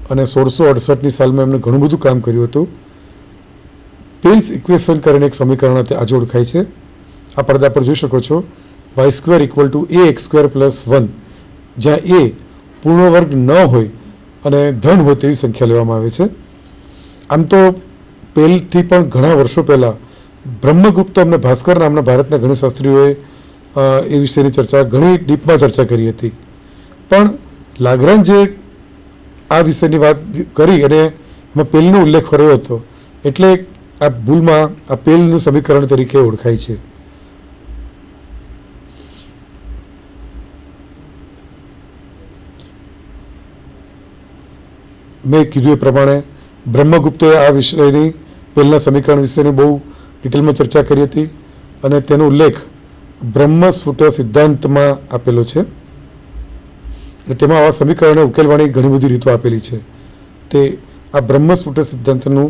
અને 1668ની સાલમાં એમણે ઘણું બધું કામ કર્યું હતું. પેલ્સ ઇક્વેશન કરીને એક સમીકરણ આજે ઓળખાય છે. આ પડદા પર જોઈ શકો છો, y² = ax² + 1, જ્યાં a પૂર્ણ વર્ગ ન હોય અને ધન હોય તેવી સંખ્યા લેવામાં આવે છે. આમ તો પેલથી પણ ઘણા વર્ષો પહેલાં બ્રહ્મગુપ્ત અને ભાસ્કર નામના ભારતના ગણિતશાસ્ત્રીઓએ એ વિશેની ચર્ચા ઘણી ડીપમાં ચર્ચા કરી હતી. પણ લાગ્રાંજે આ વિષયની વાત કરી અને એમાં પેલનો ઉલ્લેખ કર્યો હતો, એટલે આ ભૂલમાં આ પેલનું સમીકરણ તરીકે ઓળખાય છે. મેં કીધું એ પ્રમાણે બ્રહ્મગુપ્તોએ આ વિષયની પેલના સમીકરણ વિશેની બહુ ડિટેલમાં ચર્ચા કરી હતી અને તેનો ઉલ્લેખ બ્રહ્મસ્ફુટ સિદ્ધાંતમાં આપેલો છે. તેમાં આવા સમીકરણો ઉકેલવાની ઘણી બધી રીતો આપેલી છે. તે આ બ્રહ્મસ્ફુટ સિદ્ધાંતનું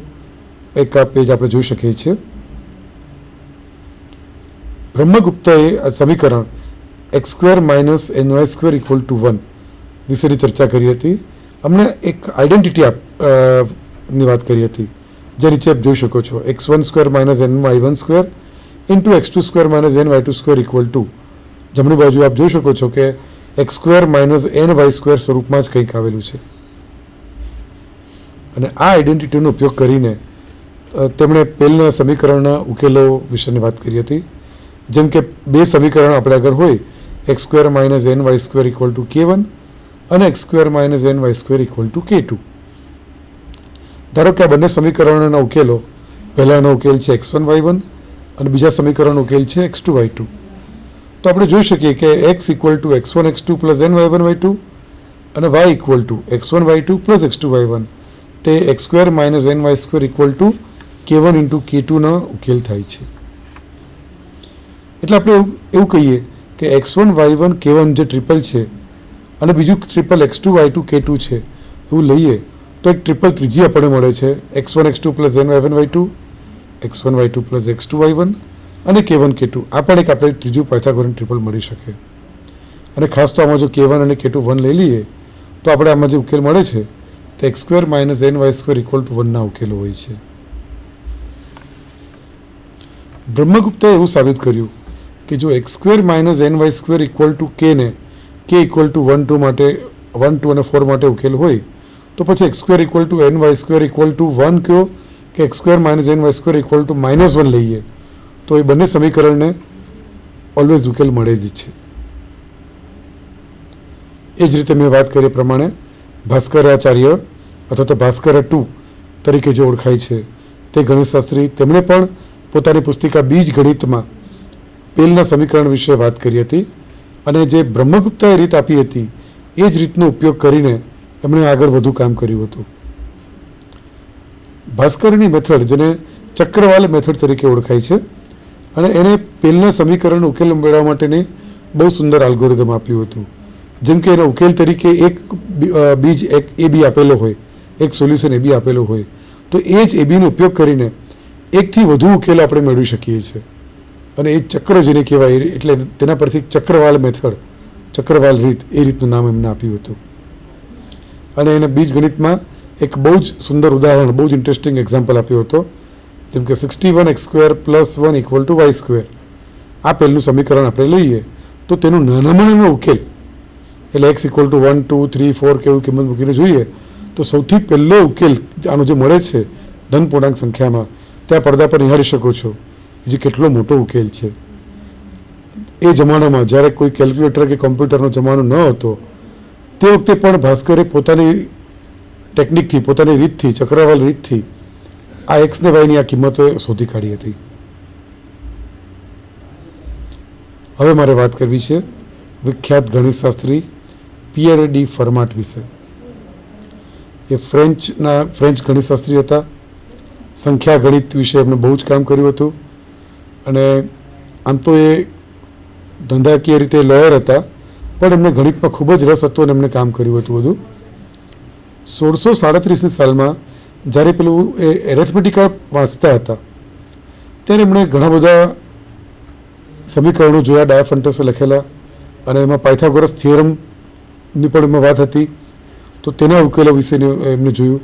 એક આ પેજ આપણે જોઈ શકીએ છીએ. બ્રહ્મગુપ્તએ આ સમીકરણ x² - ny² = 1 વિશેની ચર્ચા કરી હતી. અમને એક આઈડેન્ટિટી ની વાત કરી હતી, જે નીચે આપ જોઈ શકો છો, x1² - ny1² × x2² - ny2² = જમણી બાજુ આપ જોઈ શકો છો કે x² - ny² સ્વરૂપમાં જ કંઈક આવેલું છે. અને આ આઈડેન્ટિટીનો ઉપયોગ કરીને તેમણે પેલના સમીકરણના ઉકેલો વિશેની વાત કરી હતી. જેમ કે બે સમીકરણ આપણે આગળ હોય, x² - ny² = k1 અને x² - ny² = k2. ધારો કે આ બંને સમીકરણોના ઉકેલો, પહેલાનો ઉકેલ છે x1y1 અને બીજા સમીકરણનો ઉકેલ છે x2y2. તો આપણે જોઈ શકીએ કે x = x1x2 + ny1y2 અને y = x1y2 + x2y1 તે x² - ny² = k1 × k2 ઉકેલ થાય છે. એટલે આપણે એવું કહીએ કે x1 y1 k1 જે ટ્રિપલ છે અને બીજું ટ્રિપલ x2 y2 k2 છે, એવું લઈએ તો એક ટ્રિપલ ત્રીજી આપણને મળે છે x1x2 + ny1y2, x1y2 + x2y1 અને k1 k2. આ પણ એક આપણે ત્રીજું પાયથાગોરન ટ્રિપલ મળી શકે. અને ખાસ તો આમાં જો k1 અને k2 1 લઈ લઈએ તો આપણે આમાં જે ઉકેલ મળે છે તે x² - ny² = 1 ના ઉકેલો હોય છે. બ્રહ્મગુપ્તએ એવું સાબિત કર્યું કે જો x² - ny² = k ને k = 1 2 માટે 1 2 અને 4 માટે ઉકેલ હોય, તો પછી x² = ny² = 1 કયો કે x² - ny² = -1 લઈએ તો એ બંને સમીકરણને ઓલવેઝ ઉકેલ મળે જ છે. એ જ રીતે મેં વાત કરી પ્રમાણે ભાસ્કરાચાર્ય અથવા તો ભાસ્કર 2 તરીકે જે ઓળખાય છે તે ગણિતશાસ્ત્રી, તેમણે પણ પોતાની પુસ્તિકા બીજ ગણિતમાં પેલના સમીકરણ વિશે વાત કરી હતી. અને જે બ્રહ્મગુપ્તાએ રીત આપી હતી એ જ રીતનો ઉપયોગ કરીને એમણે આગળ વધુ કામ કર્યું હતું. ભાસ્કરની મેથડ, જેને ચક્રવાલ મેથડ તરીકે ઓળખાય છે, અને એને પેલના સમીકરણ ઉકેલ મેળવવા માટેની બહુ સુંદર આલ્ગોરિધમ આપ્યું હતું. જેમ કે એના ઉકેલ તરીકે એક બીજ એક AB આપેલો હોય, એક સોલ્યુશન AB આપેલો હોય, તો એ જ ABનો ઉપયોગ કરીને એકથી વધુ ઉકેલ આપણે મેળવી શકીએ છીએ. અને એ ચક્ર જેને કહેવાય, એટલે તેના પરથી ચક્રવાલ મેથડ, ચક્રવાલ રીત, એ રીતનું નામ એમને આપ્યું હતું. અને એને બીજ ગણિતમાં એક બહુ જ સુંદર ઉદાહરણ, બહુ જ ઇન્ટરેસ્ટિંગ એક્ઝામ્પલ આપ્યો હતો. જેમ કે 61x² + 1 = y². આ પહેલું સમીકરણ આપણે લઈએ તો તેનું નાનામાં નાનો ઉકેલ, એટલે x = 1 2 3 4 કેવું કિંમત મૂકીને જોઈએ તો સૌથી પહેલો ઉકેલ આનો જે મળે છે ધન પૂર્ણાંક સંખ્યામાં, ત્યાં પડદા પર નિહાળી શકો છો જે કેટલો મોટો ઉકેલ છે. એ જમાનામાં જ્યારે કોઈ કેલ્ક્યુલેટર કે કોમ્પ્યુટરનો જમાનો ન હતો તે વખતે પણ ભાસ્કરે પોતાની ટેકનિકથી, પોતાની રીતથી, ચક્રવાલ રીતથી આ x ને y ની આ કિંમતો શોધી કાઢી હતી. હવે મારે વાત કરવી છે વિખ્યાત ગણિતશાસ્ત્રી પિયર ડી ફરમાટ વિશે. એ ફ્રેન્ચ ગણિતશાસ્ત્રી હતા. સંખ્યા ગણિત વિશે એમણે બહુ જ કામ કર્યું હતું. અને આમ તો એ ધંધાકીય રીતે લોયર હતા, પણ એમને ગણિતમાં ખૂબ જ રસ હતો અને એમણે કામ કર્યું હતું બધું. 1637ની સાલમાં જ્યારે પેલું એ એરેથમેટિકા વાંચતા હતા ત્યારે એમણે ઘણા બધા સમીકરણો જોયા, ડાયાફન્ટસે લખેલા, અને એમાં પાયથાગોરસ થિયરમની પણ એમાં વાત હતી. તો તેના ઉકેલો વિશે એમને જોયું.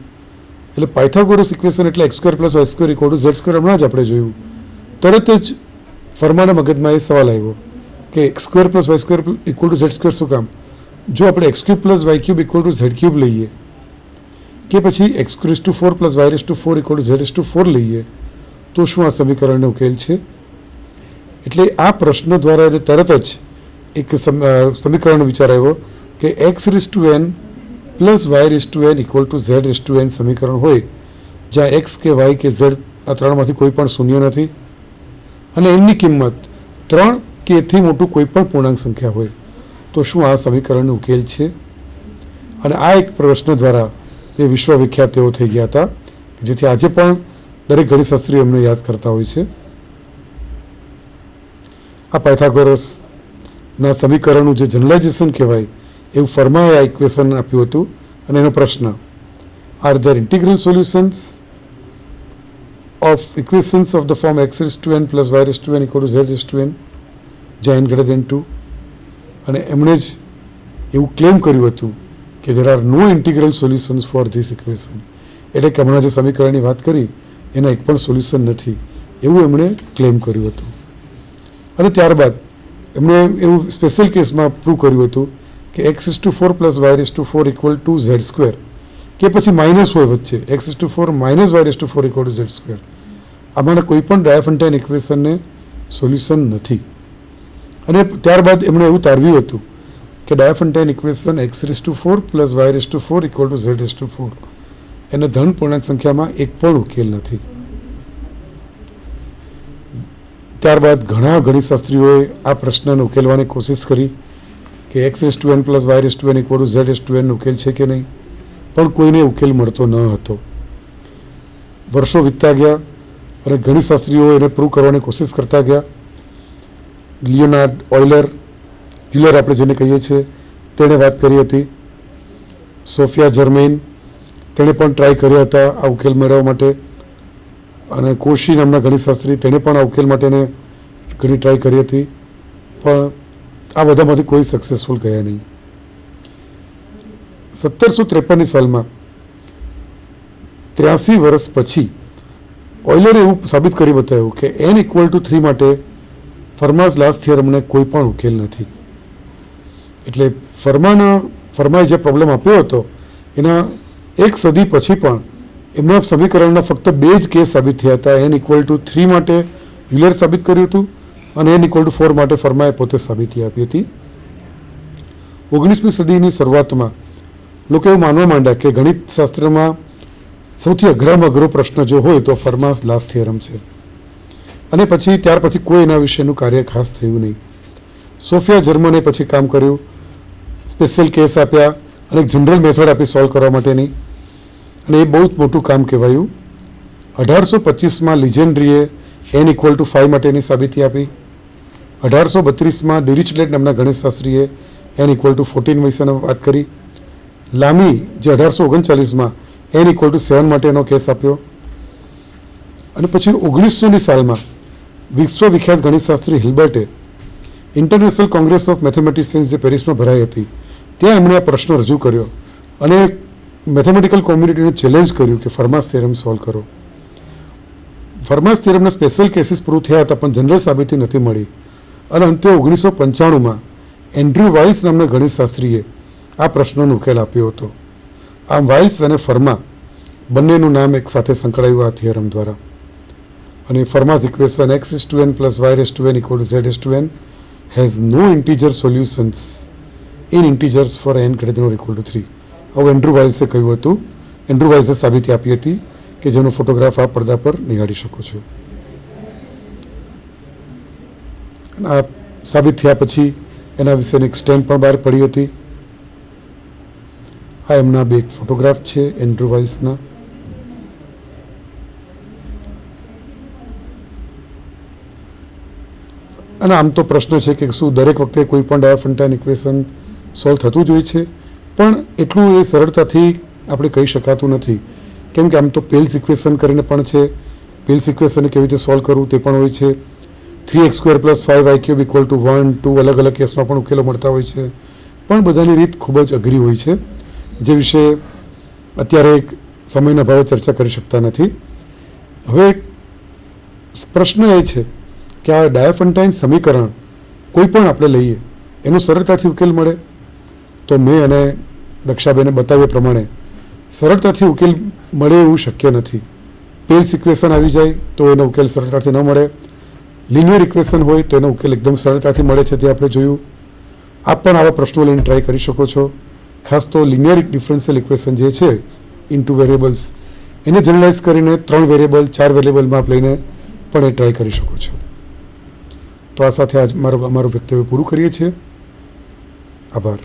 એટલે પાયથાગોરસ ઇક્વેશન એટલે x square plus y square equal to z square હમણાં જ આપણે જોયું. તરત જ ફરમાના મગજમાં એ સવાલ આવ્યો કે x square plus y square equal to z square શું કામ? જો આપણે x cube plus y cube equal to z cube લઈએ કે પછી x raise to 4 plus y raise to 4 equal to z raise to 4 લઈએ તો શું આ સમીકરણનો ઉકેલ છે? એટલે આ પ્રશ્ન દ્વારા એને તરત જ એક સમીકરણ વિચાર આવ્યો કે x raise to n plus y raise to n equal to z raise to n સમીકરણ હોય જ્યાં એક્સ કે વાય કે ઝેડ આ ત્રણમાંથી કોઈ પણ શૂન્ય નથી અને એની કિંમત 3 કે એથી મોટું કોઈ પણ પૂર્ણાંક સંખ્યા હોય તો શું આ સમીકરણનો ઉકેલ છે? અને આ એક પ્રશ્ન દ્વારા એ વિશ્વવિખ્યાત તેઓ થઈ ગયા હતા જેથી આજે પણ દરેક ગણિતશાસ્ત્રીઓ એમને યાદ કરતા હોય છે. આ પાયથાગોરસના સમીકરણનું જે જનરલાઇઝેશન કહેવાય એવું ફરમાએ આ ઇક્વેશન આપ્યું હતું અને એનો પ્રશ્ન are there integral solutions of equations of the form x raise to n plus y raise to n equal to z raise to n જ્યાં એન ગ્રેટર ધેન 2 અને એમણે જ એવું ક્લેમ કર્યું હતું કે there are no integral solutions for this equation. એટલે કે હમણાં જે સમીકરણની વાત કરી એના એક પણ સોલ્યુશન નથી એવું એમણે ક્લેમ કર્યું હતું. અને ત્યારબાદ એમણે એવું સ્પેશિયલ કેસમાં પ્રૂવ કર્યું હતું કે x raise to 4 plus y raise to 4 equal to z square કે પછી માઇનસ હોય વચ્ચે x raise to 4 minus y raise to 4 equal to z square આમાંના કોઈ પણ ડાયફન્ટાઇન ઇક્વેશનને સોલ્યુશન નથી. અને ત્યારબાદ એમણે એવું તારવ્યું હતું કે Diophantine equation x raise to 4 plus y raise to 4 equal to z raise to 4 એને ધન પૂર્ણાંક સંખ્યામાં એક પણ ઉકેલ નથી. ત્યારબાદ ઘણા ગણિતશાસ્ત્રીઓએ આ પ્રશ્નને ઉકેલવાની કોશિશ કરી કે x raise to n plus y raise to n equal to z raise to n ઉકેલ છે કે નહીં, પણ કોઈને ઉકેલ મળતો ન હતો. વર્ષો વીતતા ગયા અને ગણિતશાસ્ત્રીઓ એને પ્રૂવ કરવાની કોશિશ કરતા ગયા. લિયોનાર્ડ યુલર આપણે જેને કહીએ છીએ તેણે વાત કરી હતી. સોફિયા જર્મેન તેણે પણ ટ્રાય કર્યા હતા આ ઉકેલ મેળવવા માટે અને કોશી નામના ગણિતશાસ્ત્રી તેણે પણ આ ઉકેલ માટેને ઘણી ટ્રાય કરી હતી પણ આ બધામાંથી કોઈ સક્સેસફુલ ગયા નહીં. 1753ની સાલમાં 83 વર્ષ પછી ઓઇલરે એવું સાબિત કરી બતાવ્યું કે n ઇક્વલ ટુ 3 માટે ફરમાઝ લાસ્ટ થિયરમને કોઈ પણ ઉકેલ નથી. એટલે ફરમાએ જે પ્રોબ્લેમ આપ્યો હતો એના એક સદી પછી પણ એમના સમીકરણના ફક્ત 2 જ કેસ સાબિત થયા હતા. n ઇક્વલ ટુ 3 માટે યુલર સાબિત કર્યું હતું અને n ઇક્વલ ટુ 4 માટે ફરમાએ પોતે સાબિતી આપી હતી. 19મી સદીની શરૂઆતમાં લોકો એવું માનવા માંડ્યા કે ગણિતશાસ્ત્રમાં સૌથી અઘરામાં અઘરો પ્રશ્ન જો હોય તો ફરમાઝ લાસ્ટ થિયરમ છે અને પછી ત્યાર પછી કોઈ એના વિશેનું કાર્ય ખાસ થયું નહીં. સોફિયા જર્મને પછી કામ કર્યું, સ્પેશિયલ કેસ આપ્યા અને એક જનરલ મેથડ આપી સોલ્વ કરવા માટેની અને એ બહુ જ મોટું કામ કહેવાયું. 1825માં લિજેન્ડ્રીએ n ઇક્વલ ટુ 5 માટેની સાબિતી આપી. 1832માં ડિરિચલેટ નામના ગણિતશાસ્ત્રીએ n ઇક્વલ ટુ 14 વિશે વાત કરી. લામી જે 1839માં n ઇક્વલ ટુ 7 માટેનો કેસ આપ્યો અને પછી 1900ની સાલમાં વિશ્વવિખ્યાત ગણિતશાસ્ત્રી હિલ્બર્ટે ઇન્ટરનેશનલ કોંગ્રેસ ઓફ મેથેમેટિશિયન્સ જે પેરિસમાં ભરાઈ હતી ત્યાં એમણે આ પ્રશ્ન રજૂ કર્યો અને મેથેમેટિકલ કોમ્યુનિટીને ચેલેન્જ કર્યું કે ફરમાઝ થિયરમ સોલ્વ કરો. ફરમાઝ થિયરમના સ્પેશિયલ કેસીસ પ્રૂવ થયા હતા પણ જનરલ સાબિતી નથી મળી અને અંતે 1995માં એન્ડ્રુ વાઇલ્સ નામના ગણિતશાસ્ત્રીએ આ પ્રશ્નનો ઉકેલ આપ્યો હતો. આમ વાઇલ્સ અને ફરમા બંનેનું નામ એક સાથે સંકળાયું આ થિયરમ દ્વારા અને Fermat's equation x raise to n plus y raise to n equal to z raise to n has no integer solutions in integers for n greater than or equal to 3. આવું Andrew વાઇલ્સે કહ્યું હતું. Andrew વાઇલ્સે સાબિતી આપી હતી કે જેનો photograph આ પડદા પર નિહાળી શકો છો. આ સાબિત થયા પછી એના વિશેની એક સ્ટેમ્પ પણ બહાર પડી હતી. આ એમના બે ફોટોગ્રાફ છે એન્ડ્રુ વાઇલ્સના. અને આમ તો પ્રશ્ન છે કે શું દરેક વખતે કોઈ પણ ડાયફન્ટાઇન ઇક્વેશન સોલ્વ થતું જ હોય છે, પણ એટલું એ સરળતાથી આપણે કહી શકાતું નથી કેમ કે આમ તો પેલ્સ ઇક્વેશન કરીને પણ છે. પેલ્સ ઇક્વેશનને કેવી રીતે સોલ્વ કરવું તે પણ હોય છે. 3x² + 5y³ = 1, 2 અલગ અલગ કેસમાં પણ ઉકેલો મળતા હોય છે પણ બધાની રીત ખૂબ જ અઘરી હોય છે. જે વિશે અત્યારે સમયના અભાવે ચર્ચા કરી શકતા નથી. હવે પ્રશ્ન એ છે કે આ ડાયોફન્ટાઇન સમીકરણ કોઈ પણ આપણે લઈએ એનો સરળતાથી ઉકેલ મળે? તો મેં અને દક્ષાબેને બતાવ્યા પ્રમાણે સરળતાથી ઉકેલ મળે એવું શક્ય નથી. પેલ્સ ઇક્વેશન આવી જાય તો એનો ઉકેલ સરળતાથી ન મળે. લિનિયર ઇક્વેશન હોય તો એનો ઉકેલ એકદમ સરળતાથી મળે છે, તે આપણે જોયું. આપ પણ આવા પ્રશ્નો લઈને ટ્રાય કરી શકો છો. ખાસ તો લિનિયર ડિફરન્શિયલ ઇક્વેશન જે છે ઇન ટુ વેરિયેબલ્સ, એને જનરલાઇઝ કરીને 3 વેરિયેબલ 4 વેરિયેબલમાં આપ લઈને પણ એ ટ્રાય કરી શકો છો. તો આ સાથે આજ અમારું વક્તવ્ય પૂરું કરીએ છીએ. આભાર.